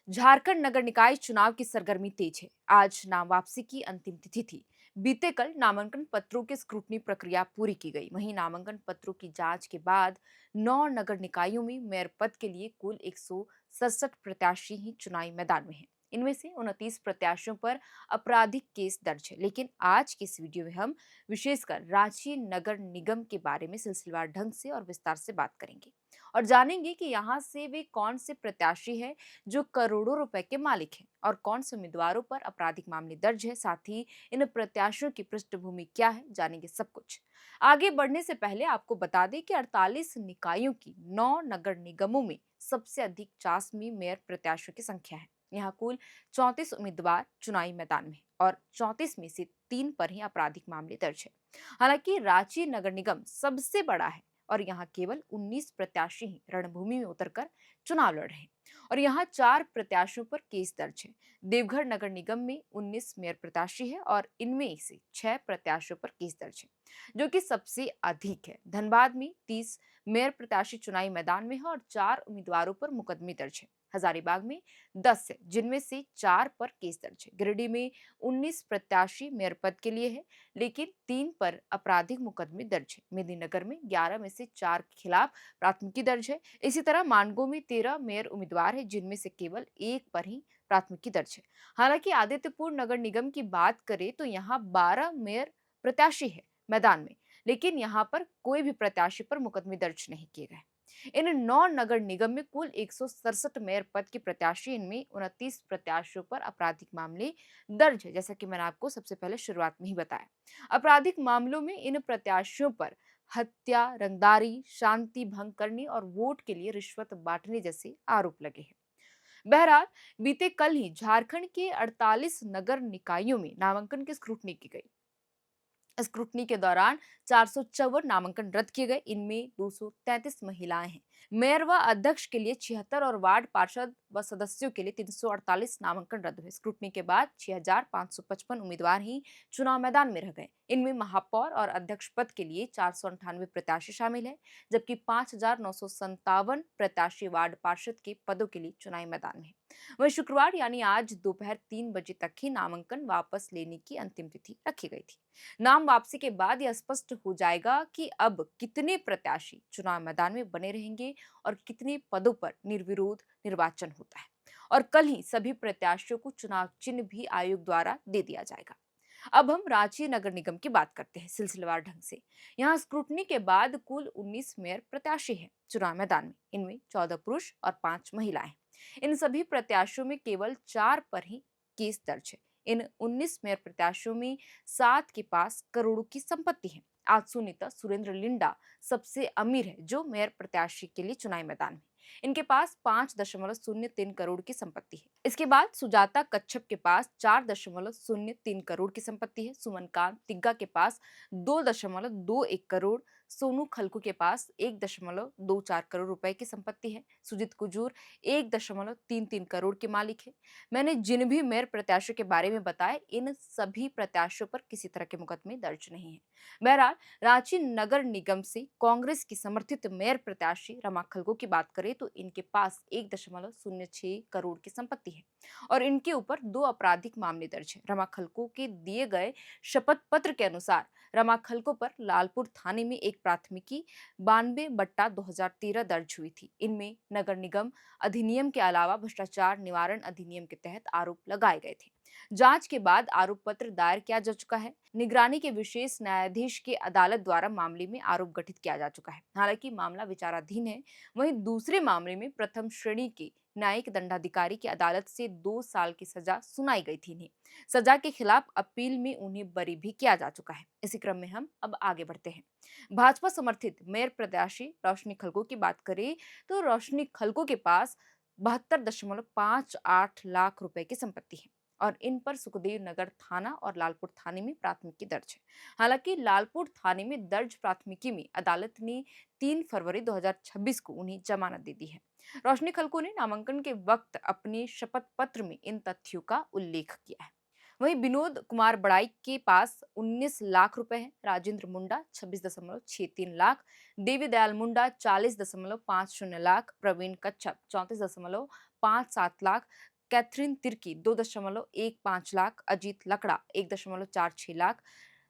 झारखंड नगर निकाय चुनाव की सरगर्मी तेज है। आज नाम वापसी की अंतिम तिथि थी। बीते कल नामांकन पत्रों की स्क्रूटनी प्रक्रिया पूरी की गई। वहीं नामांकन पत्रों की जांच के बाद 9 नगर निकायों में मेयर पद के लिए कुल 167 प्रत्याशी ही चुनावी मैदान में हैं। इनमें से 29 प्रत्याशियों पर आपराधिक केस दर्ज है। लेकिन आज के इस वीडियो में हम विशेषकर रांची नगर निगम के बारे में सिलसिलेवार ढंग से और विस्तार से बात करेंगे और जानेंगे कि यहाँ से वे कौन से प्रत्याशी हैं जो करोड़ों रुपए के मालिक हैं और कौन से उम्मीदवारों पर आपराधिक मामले दर्ज है। साथ ही इन प्रत्याशियों की पृष्ठभूमि क्या है, जानेंगे सब कुछ। आगे बढ़ने से पहले आपको बता दें कि 48 निकायों की 9 नगर निगमों में सबसे अधिक 50 में मेयर प्रत्याशियों की संख्या है। यहाँ कुल 34 उम्मीदवार चुनावी मैदान में हैं और 34 में से 3 पर ही आपराधिक मामले दर्ज है। हालांकि रांची नगर निगम सबसे बड़ा है और यहाँ केवल 19 प्रत्याशी ही रणभूमि में उतरकर चुनाव लड़ रहे हैं और यहाँ 4 प्रत्याशियों पर केस दर्ज है। देवघर नगर निगम में 19 मेयर प्रत्याशी है और इनमें से 6 प्रत्याशियों पर केस दर्ज है, जो कि सबसे अधिक है। धनबाद में 30 मेयर प्रत्याशी चुनावी मैदान में है और 4 उम्मीदवारों पर मुकदमे दर्ज है। हजारीबाग में 10 है, जिनमें से 4 पर केस दर्ज है। गिरिडीह में 19 प्रत्याशी मेयर पद के लिए है, लेकिन 3 पर आपराधिक मुकदमे दर्ज है। मेदिनीनगर में 11 में से 4 के खिलाफ प्राथमिकी दर्ज है। इसी तरह मानगो में 13 मेयर उम्मीदवार है, जिनमें से केवल 1 पर ही प्राथमिकी दर्ज है। हालांकि आदित्यपुर नगर निगम की बात करें तो यहाँ 12 मेयर प्रत्याशी है मैदान में, लेकिन यहाँ पर कोई भी प्रत्याशी पर मुकदमे दर्ज नहीं किए गए। इन 9 नगर निगम में कुल 167 मेयर पद के प्रत्याशी, इनमें 29 प्रत्याशियों पर आपराधिक मामले दर्ज है, जैसा कि मैंने आपको सबसे पहले शुरुआत में ही बताया। आपराधिक मामलों में इन प्रत्याशियों पर हत्या, रंगदारी, शांति भंग करने और वोट के लिए रिश्वत बांटने जैसे आरोप लगे हैं। बहरहाल, बीते कल ही झारखंड के 48 नगर निकायों में नामांकन की स्क्रूटनी की गई। स्क्रूटनी के दौरान 454 नामांकन रद्द किए गए। इनमें 233 महिलाएं हैं। मेयर व अध्यक्ष के लिए 76 और वार्ड पार्षद व सदस्यों के लिए 348 नामांकन रद्द हुए। स्क्रूटनी के बाद 6555 उम्मीदवार ही चुनाव मैदान में रह गए। इनमें महापौर और अध्यक्ष पद के लिए 498 प्रत्याशी शामिल है, जबकि 5957 प्रत्याशी वार्ड पार्षद के पदों के लिए चुनावी मैदान में है। वहीं शुक्रवार यानी आज दोपहर 3 बजे तक ही नामांकन वापस लेने की अंतिम तिथि रखी गई थी। नाम वापसी के बाद यह स्पष्ट हो जाएगा कि अब कितने प्रत्याशी चुनाव मैदान में बने रहेंगे और कितने पदों पर निर्विरोध निर्वाचन होता है। और कल ही सभी प्रत्याशियों को चुनाव चिन्ह भी आयोग द्वारा दे दिया जाएगा। अब हम रांची नगर निगम की बात करते हैं सिलसिलेवार ढंग से। यहाँ स्क्रूटनी के बाद कुल 19 मेयर प्रत्याशी हैं चुनाव मैदान में। इनमें 14 पुरुष और 5 महिलाएं। इन सभी प्रत्याशियों में केवल 4 पर ही केस दर्ज है। इन 19 मेयर प्रत्याशियों में 7 के पास करोड़ों की संपत्ति है। आजसू नेता सुरेंद्र लिंडा सबसे अमीर है, जो मेयर प्रत्याशी के लिए चुनावी मैदान में। इनके पास 5.03 करोड़ की संपत्ति है। इसके बाद सुजाता कच्छप के पास 4.03 करोड़ की संपत्ति है। सुमनकांत तिग्गा के पास 2.21 करोड़, सोनू खलकू के पास 1.24 करोड़ रुपए की संपत्ति है। सुजीत कुजूर 1.33 करोड़ के मालिक है। मैंने जिन भी मेयर प्रत्याशियों के बारे में बताया, इन सभी प्रत्याशियों पर किसी तरह के मुकदमे दर्ज नहीं है। बहरहाल, रांची नगर निगम से कांग्रेस की समर्थित मेयर प्रत्याशी रमा खलगो की बात करें तो इनके पास 1.06 करोड़ की संपत्ति है और इनके ऊपर 2 आपराधिक मामले दर्ज है। रमा खलको के दिए गए शपथ पत्र के अनुसार रमा खलको पर लालपुर थाने में एक प्राथमिकी 92/2013 दर्ज हुई थी। इनमें नगर निगम अधिनियम के अलावा भ्रष्टाचार निवारण अधिनियम के तहत आरोप लगाए गए थे। जांच के बाद आरोप पत्र दायर किया जा चुका है। निगरानी के विशेष न्यायाधीश की अदालत द्वारा मामले में आरोप गठित किया जा चुका है। हालांकि मामला विचाराधीन है। वहीं दूसरे मामले में प्रथम श्रेणी के न्यायिक दंडाधिकारी की अदालत से 2 साल की सजा सुनाई गई थी। इन्हें सजा के खिलाफ अपील में उन्हें बरी भी किया जा चुका है। इसी क्रम में हम अब आगे बढ़ते हैं। भाजपा समर्थित मेयर प्रत्याशी रोशनी खलको की बात करें तो रोशनी खलको के पास 72.58 लाख रुपए की संपत्ति है और इन पर सुखदेव नगर थाना और लालपुर थाने में प्राथमिकी दर्ज है। हालांकि लालपुर थाने में दर्ज प्राथमिकी में अदालत ने 3 फरवरी 2026 को उन्हें जमानत दे दी है। रोशनी खलको ने नामांकन के वक्त अपने शपथ पत्र में इन तथ्यों का उल्लेख किया है। वहीं विनोद कुमार बड़ाई के पास 19 लाख रुपए हैं। राजेंद्र मुंडा 26.63 लाख, देवी दयाल मुंडा 40.50 लाख, प्रवीण कच्छप 34.57 लाख, कैथरीन तिर्की 2.15 लाख, अजीत लकड़ा 1.46 लाख,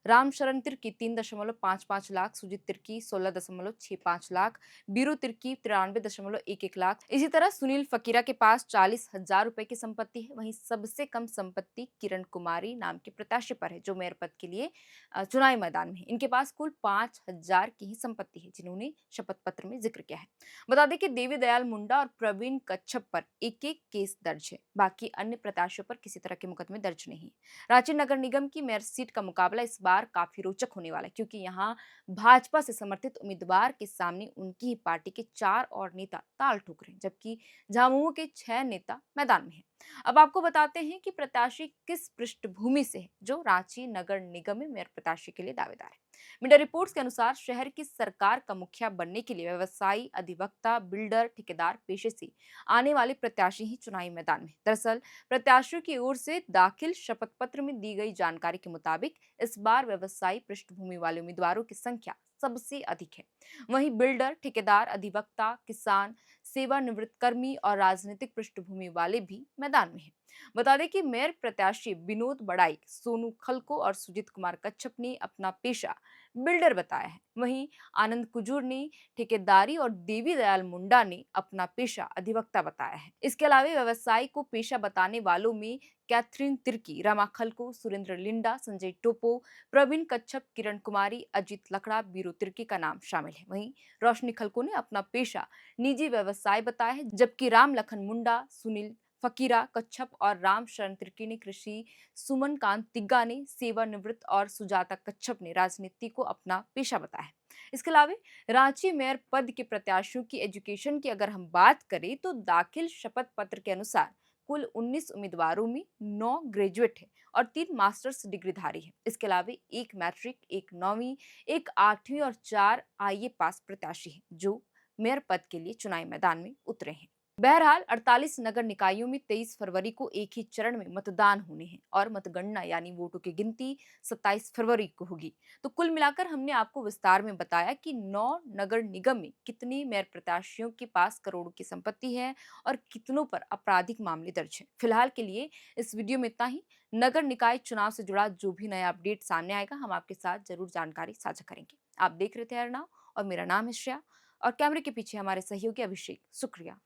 रामशरण तिर्की 3.55 लाख, सुजीत तिर्की 16.65 लाख, बीरू तिर्की 93.11 लाख। इसी तरह सुनील फकीरा के पास 40,000 रुपए की संपत्ति है। वहीं सबसे कम संपत्ति किरण कुमारी नाम के प्रत्याशी पर है, जो मेयर पद के लिए चुनावी मैदान में है। इनके पास कुल 5,000 की ही संपत्ति है, जिन्होंने शपथ पत्र में जिक्र किया है। बता दें कि देवी दयाल मुंडा और प्रवीण कच्छप पर एक एक केस दर्ज है, बाकी अन्य प्रत्याशियों पर किसी तरह के मुकदमे दर्ज नहीं। रांची नगर निगम की मेयर सीट का मुकाबला इस बार काफी रोचक होने वाला है, क्योंकि यहाँ भाजपा से समर्थित उम्मीदवार के सामने उनकी ही पार्टी के 4 और नेता ताल ठोक रहे हैं, जबकि झामुमो के 6 नेता मैदान में हैं। अब आपको बताते हैं कि प्रत्याशी किस पृष्ठभूमि से है, जो रांची नगर निगम में मेयर प्रत्याशी के लिए दावेदार है। मीडिया रिपोर्ट्स के अनुसार शहर की सरकार का मुखिया बनने के लिए व्यवसायी, अधिवक्ता, बिल्डर, ठेकेदार पेशे से आने वाले प्रत्याशी ही चुनावी मैदान में। दरअसल प्रत्याशियों की ओर से दाखिल शपथ पत्र में दी गई जानकारी के मुताबिक इस बार व्यवसायी पृष्ठभूमि वाले उम्मीदवारों की संख्या सबसे अधिक है। वहीं बिल्डर, ठेकेदार, अधिवक्ता, किसान, सेवानिवृत्त कर्मी और राजनीतिक पृष्ठभूमि वाले भी मैदान में हैं। बता दें कि मेयर प्रत्याशी विनोद बड़ाई, सोनू खलको और सुजीत कुमार कच्छप ने अपना पेशा बिल्डर बताया है। वहीं आनंद कुजूर ने ठेकेदारी और देवी दयाल मुंडा ने अपना पेशा अधिवक्ता बताया है। इसके अलावा व्यवसाय को पेशा बताने वालों में कैथरीन तिर्की, रमा खलको, सुरेंद्र लिंडा, संजय टोपो, प्रवीण कच्छप, किरण कुमारी, अजीत लकड़ा, बीरू तिर्की का नाम शामिल है। वहीं रोशनी खलको ने अपना पेशा निजी व्यवसाय बताया है, जबकि राम लखन मुंडा, सुनील फकीरा कच्छप और राम शरण तिर्की ने कृषि, सुमन कांत तिग्गा ने सेवानिवृत्त और सुजाता कच्छप ने राजनीति को अपना पेशा बताया है। इसके अलावा रांची मेयर पद के प्रत्याशियों की एजुकेशन की अगर हम बात करें तो दाखिल शपथ पत्र के अनुसार कुल 19 उम्मीदवारों में 9 ग्रेजुएट है और 3 मास्टर्स डिग्रीधारी है। इसके अलावा एक मैट्रिक, एक 9वीं, एक 8वीं और 4 आईए पास प्रत्याशी हैं, जो मेयर पद के लिए चुनावी मैदान में उतरे हैं। बहरहाल 48 नगर निकायों में 23 फरवरी को एक ही चरण में मतदान होने हैं और मतगणना यानी वोटों की गिनती 27 फरवरी को होगी। तो कुल मिलाकर हमने आपको विस्तार में बताया कि 9 नगर निगम में कितने मेयर प्रत्याशियों के पास करोड़ों की संपत्ति है और कितनों पर आपराधिक मामले दर्ज हैं। फिलहाल के लिए इस वीडियो में इतना ही। नगर निकाय चुनाव से जुड़ा जो भी नया अपडेट सामने आएगा, हम आपके साथ जरूर जानकारी साझा करेंगे। आप देख रहे थे अर्णव और मेरा नाम है श्रेया, और कैमरे के पीछे हमारे सहयोगी अभिषेक। शुक्रिया।